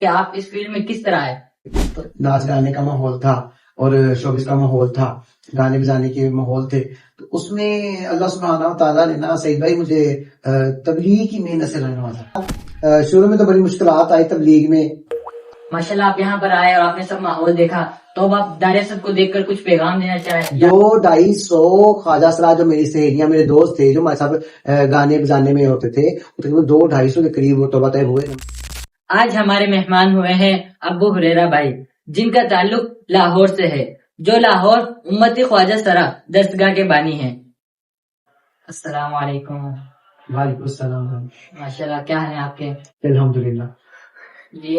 کہ آپ اس فیلڈ میں کس طرح آئے؟ ناچ گانے کا ماحول تھا اور شوبز کا ماحول تھا، گانے بجانے کے ماحول تھے، تو اس میں اللہ سبحانہ تعالیٰ نے نا سعید بھائی مجھے تبلیغ کی محنت سے نوازا۔ شروع میں تو بڑی مشکلات آئی تبلیغ میں۔ ماشاءاللہ آپ یہاں پر آئے اور آپ نے سب ماحول دیکھا، تو اب آپ دار اسد کو دیکھ کر کچھ پیغام دینا چاہیں؟ 200-250 خواجہ سرا جو میری سہیلیاں میرے دوست تھے جو ہمارے ساتھ گانے بجانے میں ہوتے تھے، تقریباً 200-250 کے قریب وہ توبہ طیب ہوئے۔ آج ہمارے مہمان ہوئے ہیں ابو ہریرہ بھائی، جن کا تعلق لاہور سے ہے، جو لاہور امتی خواجہ سرا دستگاہ کے بانی ہیں۔ السلام علیکم۔ وعلیکم السلام۔ ماشاءاللہ، کیا حال ہے آپ کے؟ الحمدللہ۔ جی،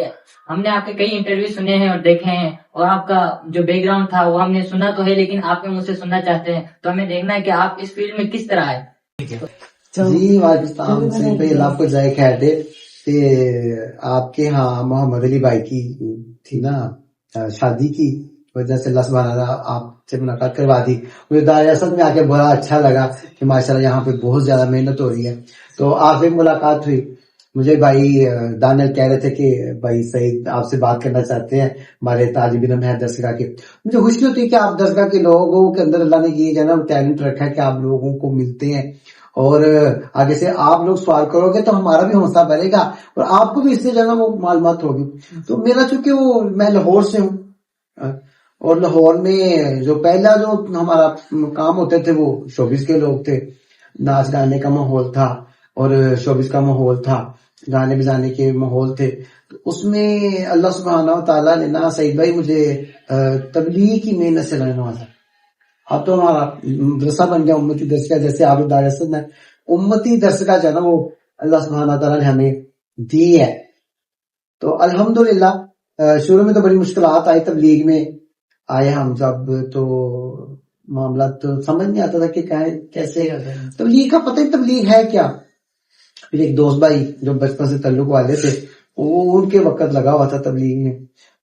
ہم نے آپ کے کئی انٹرویو سنے ہیں اور دیکھے ہیں، اور آپ کا جو بیک گراؤنڈ تھا وہ ہم نے سنا تو ہے، لیکن آپ کے منہ سے سننا چاہتے ہیں، تو ہمیں دیکھنا ہے کہ آپ اس فیلڈ میں کس طرح آئے۔ جی وعلیکم السلام۔ سعید بھائی اللہ آپ کو جزائے خیر دے کہ آپ کے ہاں محمد علی بھائی کی تھی نا شادی کی وجہ سے اللہ سبحانہ تعالیٰ آپ سے ملاقات کروا دی۔ مجھے دار اسد میں آ کے بڑا اچھا لگا کہ ماشاءاللہ یہاں پہ بہت زیادہ محنت ہو رہی ہے، تو آپ سے ملاقات ہوئی۔ مجھے بھائی دانیل کہہ رہے تھے کہ بھائی سعید آپ سے بات کرنا چاہتے ہیں، ہمارے طالب علم ہیں درسگاہ کے۔ مجھے خوشی ہوتی ہے کہ آپ درسگاہ کے لوگوں کے اندر اللہ نے یہ جو ہے نا ٹیلنٹ رکھا ہے کہ آپ لوگوں کو ملتے ہیں، اور آگے سے آپ لوگ سوال کرو گے تو ہمارا بھی حوصلہ بڑھے گا اور آپ کو بھی اس سے جو ہے نا وہ معلومات ہوگی۔ تو میرا چونکہ وہ میں لاہور سے ہوں، اور لاہور میں جو پہلا جو ہمارا کام ہوتے تھے وہ شوبز کے لوگ تھے، ناچ گانے کا ماحول تھا اور شوبز کا ماحول تھا، گانے بجانے کے ماحول تھے، تو اس میں اللہ سبحانہ تعالیٰ نے نا سعید بھائی مجھے تبلیغ کی محنت سے نوازا۔ اب تو ہمارا مدرسہ بن گیا امتی درسگاہ، جیسے آپ دار اسد میں امتی درسگاہ جو ہے نا وہ اللہ سبحانہ تعالیٰ نے ہمیں دی ہے۔ تو الحمدللہ شروع میں تو بڑی مشکلات آئی تبلیغ میں، آئے ہم جب تو معاملہ تو سمجھ نہیں آتا تھا کہ کیسے تبلیغ کا پتہ ہی تبلیغ ہے کیا۔ پھر ایک دوست بھائی جو بچپن سے تعلق والے تھے، وہ ان کے وقت لگا ہوا تھا تبلیغ میں،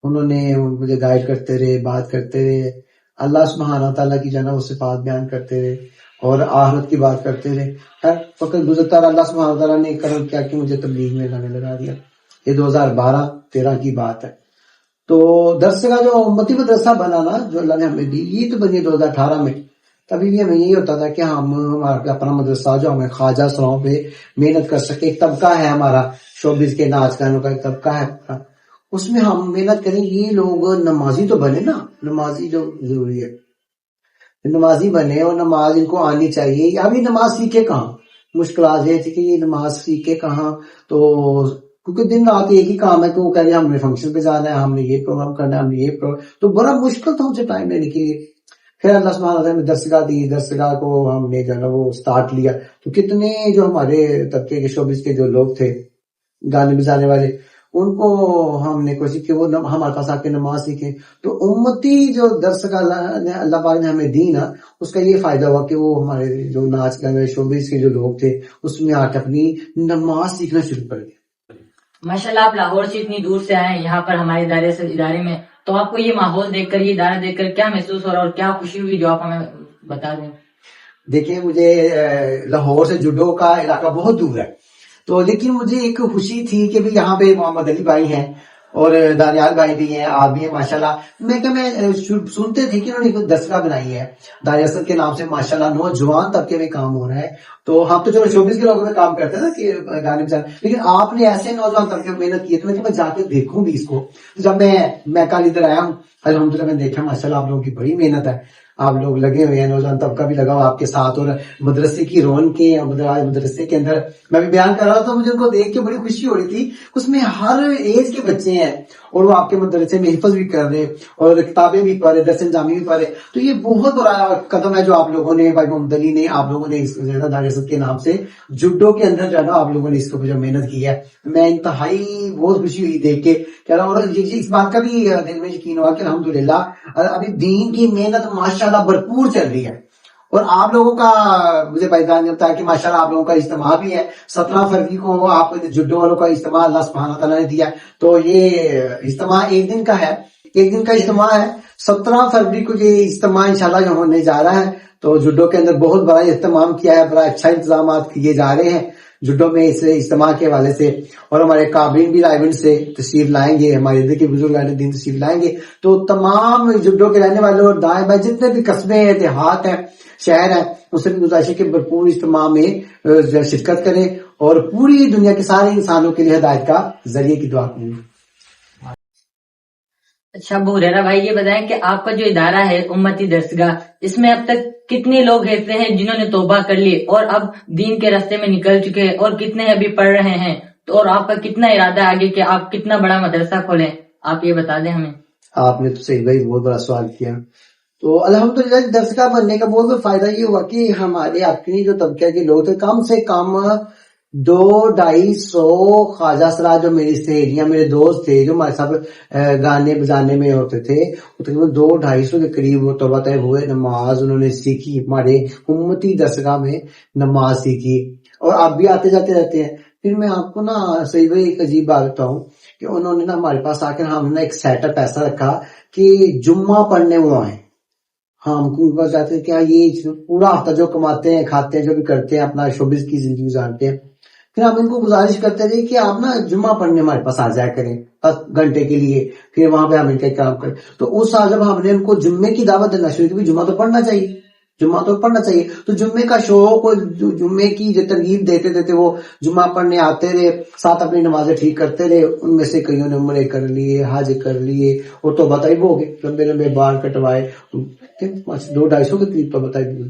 انہوں نے مجھے گائیڈ کرتے رہے، بات کرتے رہے، اللہ سبحانہ تعالیٰ کی جانا وہ صفات بیان کرتے رہے اور آخرت کی بات کرتے رہے۔ ہر وقت گزرتا رہا، اللہ سبحانہ تعالیٰ نے کرم کیا کہ مجھے تبلیغ میں لانے لگا دیا۔ یہ 2012-13 کی بات ہے۔ تو درسگاہ جو امتی مدرسہ بنا نا جو اللہ نے ہمیں دی، یہ تو بنی 2018 میں۔ تبھی بھی ہمیں یہی ہوتا تھا کہ ہم ہمارا اپنا مدرسہ جو ہمیں خواجہ سراؤں پہ محنت کر سکے، ایک طبقہ ہے ہمارا شوبز کے ناچ گانوں کا ایک طبقہ ہے، اس میں ہم محنت کریں۔ یہ لوگ نمازی تو بنے نا، نمازی جو ضروری ہے، نمازی بنے اور نماز ان کو آنی چاہیے۔ اب یہ نماز سیکھے کہاں، مشکلات یہ تھی کہ یہ نماز سیکھے کہاں، تو کیونکہ دن رات ایک ہی کام ہے کہ وہ کہہ رہے ہیں ہم نے فنکشن پہ جانا ہے، ہم نے یہ پروگرام کرنا ہے، ہم نے یہ پروگرام، تو بڑا مشکل تھا مجھے ٹائم لینے کے لیے۔ پھر اللہ سبحانہ تعالیٰ نے درسگاہ دی، درسگاہ کو ہم نے جو ہے نا وہ سٹارٹ لیا، تو کتنے جو ہمارے طبقے کے شوبز کے جو لوگ تھے گانے بجانے والے، ان کو ہم نے کوشش کی وہ ہمارے پاس آ کے نماز سیکھیں۔ تو امتی جو درسگاہ اللہ پاک نے ہمیں دی نا، اس کا یہ فائدہ ہوا کہ وہ ہمارے جو ناچ گانے شوبز کے جو لوگ تھے اس میں آ کے اپنی نماز سیکھنا شروع کر دیا۔ ماشاءاللہ آپ لاہور سے اتنی دور سے آئے ہیں یہاں پر ہمارے دار اسد ادارے میں، تو آپ کو یہ ماحول دیکھ کر، یہ ادارہ دیکھ کر کیا محسوس ہو رہا ہے اور کیا خوشی ہوئی جو آپ ہمیں بتا دیں؟ دیکھیں مجھے لاہور سے جڈو کا علاقہ بہت دور ہے، تو لیکن مجھے ایک خوشی تھی کہ بھی یہاں پہ محمد علی بھائی ہیں اور دانیال بھائی بھی ہیں، آپ بھی ہیں ماشاءاللہ۔ میں سنتے تھے کہ انہوں نے ایک درسگاہ بنائی ہے دار اسد کے نام سے، ماشاءاللہ نوجوان طبقے میں کام ہو رہا ہے۔ تو ہم تو چلو شوبز کے لوگوں میں کام کرتے ہیں نا کہ گانے بجانے، لیکن آپ نے ایسے نوجوان طبقے میں محنت کی ہے، تو میں جا کے دیکھوں بھی اس کو۔ جب میں کل ادھر آیا ہوں الحمدللہ، میں دیکھا ماشاءاللہ آپ لوگوں کی بڑی محنت ہے، آپ لوگ لگے ہوئے ہیں، نوجوان طبقہ بھی لگا ہوا آپ کے ساتھ، اور مدرسے کی رونقیں، مدرسے کے اندر میں بھی بیان کر رہا تھا، مجھے ان کو دیکھ کے بڑی خوشی ہو رہی تھی۔ اس میں ہر ایج کے بچے ہیں اور وہ آپ کے مدرسے میں حفظ بھی کر رہے اور کتابیں بھی پڑھ رہے، درس جامی بھی پڑھ رہے، تو یہ بہت بڑا قدم ہے جو آپ لوگوں نے، بھائی محمد علی نے، آپ لوگوں نے اس دار اسد کے نام سے جڈو کے اندر جو ہے نا آپ لوگوں نے اس کو جو محنت کی ہے۔ میں انتہائی بہت خوشی ہوئی دیکھ کے کہہ رہا ہوں، اور اس بات کا بھی دل میں یقین ہوا کہ الحمدللہ ابھی دین کی محنت ماشاءاللہ بھرپور چل رہی ہے۔ اور آپ لوگوں کا مجھے بھائی جان نے بتایا کہ ماشاءاللہ آپ لوگوں کا اجتماع بھی ہے 17 فروری کو، آپ جڈو والوں کا اجتماع اللہ سبحانہ تعالیٰ نے دیا، تو یہ اجتماع ایک دن کا ہے، ایک دن کا اجتماع ہے۔ 17 فروری کو یہ اجتماع انشاءاللہ ہونے جا رہا ہے، تو جڈو کے اندر بہت بڑا اہتمام کیا ہے، بڑا اچھا انتظامات کیے جا رہے ہیں۔ جڈو میں اس اجتماع کے حوالے سے، اور ہمارے قابلین بھی رائے گنج سے تشریف لائیں گے، ہمارے ادھر کے بزرگ اہل دین تشریف لائیں گے، تو تمام جڈو کے رہنے والوں اور دائیں بائیں جتنے بھی قصبے ہیں، دیہات ہیں، شہر ہے، ان سے بھی گزارش ہے کہ بھرپور اجتماع میں شرکت کریں اور پوری دنیا کے سارے انسانوں کے لیے ہدایت کا ذریعے کی دعا کریں۔ اچھا ابو ہریرہ بھائی یہ بتائیں کہ آپ کا جو ادارہ ہے امتی درسگاہ، اس میں اب تک کتنے لوگ ایسے ہیں جنہوں نے توبہ کر لی اور اب دین کے راستے میں نکل چکے ہیں، اور کتنے ابھی پڑھ رہے ہیں، تو اور آپ کا کتنا ارادہ ہے آگے کہ آپ کتنا بڑا مدرسہ کھولیں، آپ یہ بتا دیں ہمیں۔ آپ نے تو صحیح بھائی بہت بڑا سوال کیا۔ تو الحمدللہ درسگاہ بننے کا بہت بڑا فائدہ یہ ہوا کہ ہمارے اپنی جو طبقے کے لوگ تھے، کم سے کم 200-250 خواجہ سراج جو میری سہیلیاں میرے دوست تھے جو ہمارے ساتھ گانے بجانے میں ہوتے تھے، تقریباً 200-250 کے قریب وہ توبہ طیب ہوئے، نماز انہوں نے سیکھی، ہمارے امتی درسگاہ میں نماز سیکھی، اور آپ بھی آتے جاتے رہتے ہیں۔ پھر میں آپ کو نا صحیح بھائی ایک عجیب بات بتاؤں کہ انہوں نے نا ہمارے پاس آ کر ہم نے ایک سیٹ اپ ایسا رکھا کہ جمعہ پڑھنے وہ آئیں، ہم کو بس جاتے ہیں کیا یہ پورا ہفتہ جو کماتے ہیں کھاتے ہیں جو بھی کرتے ہیں اپنا شوبز کی زندگی گزارتے ہیں، پھر ہم ان کو گزارش کرتے تھے کہ آپ نا جمعہ پڑھنے ہمارے پاس آ جایا کریں 10 گھنٹے کے لیے، پھر وہاں پہ ہم ان کا کام کریں۔ تو اس سال جب ہم نے ان کو جمعے کی دعوت دینا شروع کی، جمعہ تو پڑھنا چاہیے، جمعہ تو پڑھنا چاہیے، تو جمعے کا شوق اور جمعے کی جو ترغیب دیتے دیتے وہ جمعہ پڑھنے آتے رہے، ساتھ اپنی نمازیں ٹھیک کرتے رہے، ان میں سے کئیوں نے عمرے کر لیے، حج کر لیے، اور توبہ طیب ہو گئے، لمبے لمبے بال کٹوائے، 200-250 کے قریب توبہ طیب ہوئے۔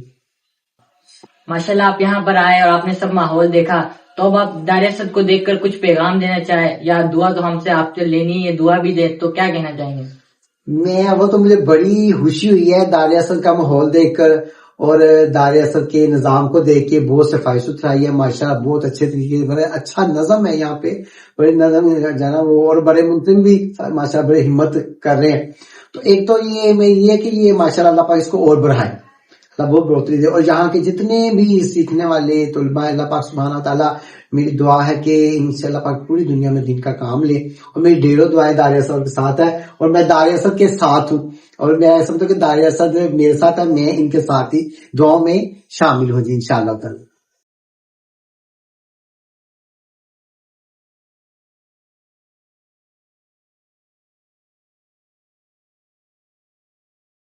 ماشاءاللہ آپ یہاں پر آئے اور آپ نے سب ماحول دیکھا، تو اب آپ دار اسد کو دیکھ کر کچھ پیغام دینا چاہے یا دعا تو ہم سے آپ سے لینی ہے، دعا بھی دے، تو کیا کہنا چاہیں گے؟ وہ تو مجھے بڑی خوشی ہوئی ہے دار اسد کا ماحول دیکھ کر، اور دار اسد کے نظام کو دیکھ کے، بہت صفائی ستھرائی ہے ماشاءاللہ، بہت اچھے طریقے سے، بڑے اچھا نظم ہے یہاں پہ، بڑے نظم جانا وہ، اور بڑے منظم بھی ماشاءاللہ بڑے ہمت کر رہے ہیں۔ تو ایک تو یہ کہ یہ ماشاءاللہ اللہ پاک اس کو اور بڑھائے، اللہ بہت بڑھوتری دے، اور یہاں کے جتنے بھی سیکھنے والے طلباء، اللہ پاک سبحانہ تعالیٰ میری دعا ہے کہ ان سے اللہ پاک پوری دنیا میں دین کا کام لے، اور میری ڈھیروں دعائیں دار اسد کے ساتھ ہے، اور میں دار اسد کے ساتھ ہوں، اور میں سمجھتا ہوں کہ دار اسد میرے ساتھ ہے، میں ان کے ساتھ ہی دعاؤں میں شامل ہوں جی انشاءاللہ تعالی۔